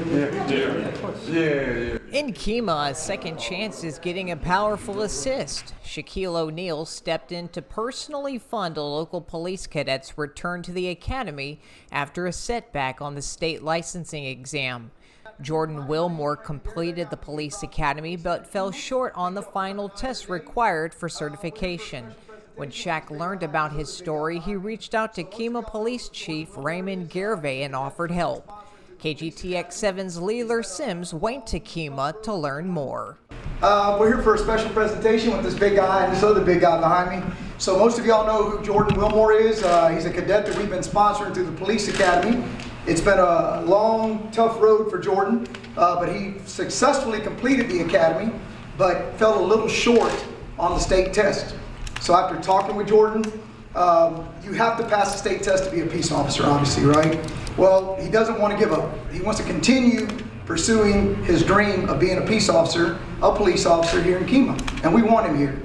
In Kemah, a second chance is getting a powerful assist. Shaquille O'Neal stepped in to personally fund a local police cadet's return to the academy after a setback on the state licensing exam. Jordan Wilmore completed the police academy but fell short on the final test required for certification. When Shaq learned about his story, he reached out to Kemah Police Chief Raymond Gervais and offered help. KGTX7's Leeler Sims went to Kemah to learn more. We're here for a special presentation with this big guy and this other big guy behind me. So most of y'all know who Jordan Wilmore is. He's a cadet that we've been sponsoring through the police academy. It's been a long, tough road for Jordan, but he successfully completed the academy, but fell a little short on the state test. So after talking with Jordan, you have to pass the state test to be a peace officer, obviously, right? Well, he doesn't want to give up. He wants to continue pursuing his dream of being a peace officer, a police officer here in Kemah, and we want him here.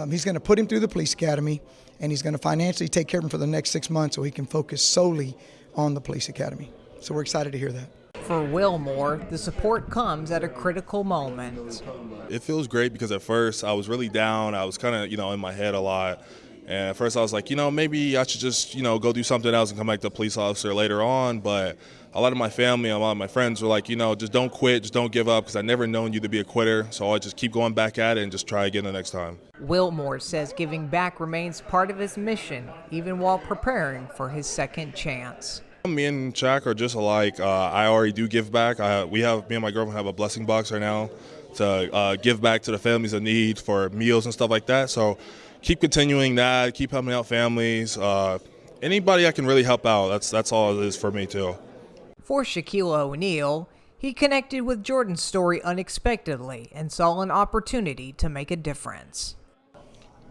He's going to put him through the police academy, and he's going to financially take care of him for the next 6 months so he can focus solely on the police academy. So we're excited to hear that. For Wilmore, the support comes at a critical moment. It feels great because at first I was really down. I was kind of, in my head a lot. And at first I was like, maybe I should just, go do something else and come back to a police officer later on. But a lot of my family, a lot of my friends were like, just don't quit, just don't give up, because I never known you to be a quitter. So I just keep going back at it and just try again the next time. Wilmore says giving back remains part of his mission, even while preparing for his second chance. Me and Shaq are just alike. I already do give back. Me and my girlfriend have a blessing box right now to give back to the families in need for meals and stuff like that. So keep continuing that, keep helping out families. Anybody I can really help out, that's all it is for me too. For Shaquille O'Neal, he connected with Jordan's story unexpectedly and saw an opportunity to make a difference.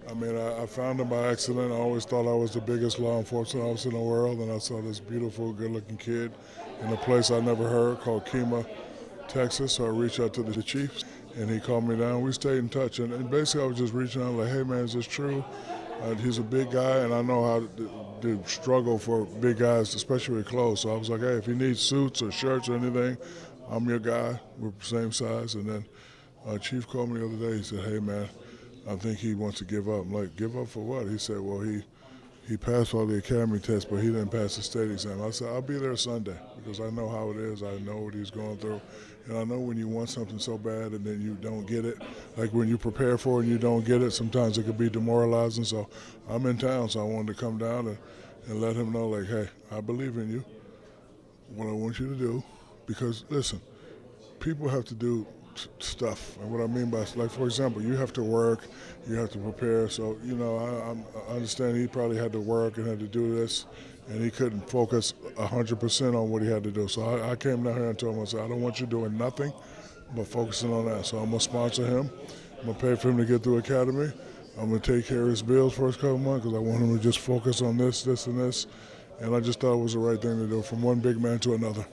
I found him by accident. I always thought I was the biggest law enforcement officer in the world, and I saw this beautiful, good-looking kid in a place I never heard called Kemah, Texas. So I reached out to the chief, and he called me down. We stayed in touch, and basically I was just reaching out like, hey, man, is this true? He's a big guy, and I know how to struggle for big guys, especially with clothes. So I was like, hey, if he needs suits or shirts or anything, I'm your guy. We're the same size. And then Chief called me the other day. He said, hey, man, I think he wants to give up. I'm like, give up for what? He said, well, he passed all the academy tests, but he didn't pass the state exam. I said, I'll be there Sunday because I know how it is. I know what he's going through. And I know when you want something so bad and then you don't get it, like when you prepare for it and you don't get it, sometimes it could be demoralizing. So I'm in town, so I wanted to come down and let him know, like, hey, I believe in you, what I want you to do. Because, listen, people have to do stuff, and what I mean by, like, for example, you have to work, you have to prepare. So I understand he probably had to work and had to do this, and he couldn't focus 100% on what he had to do. So I came down here and told him, I said, I don't want you doing nothing but focusing on that. So I'm gonna sponsor him, I'm gonna pay for him to get through academy, I'm gonna take care of his bills for his couple months because I want him to just focus on this and this, and I just thought it was the right thing to do, from one big man to another.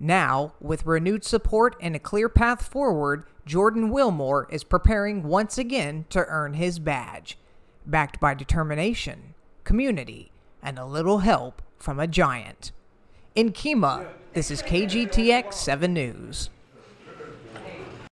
Now, with renewed support and a clear path forward, Jordan Wilmore is preparing once again to earn his badge, backed by determination, community, and a little help from a giant. In Kemah, this is KGTX 7 News.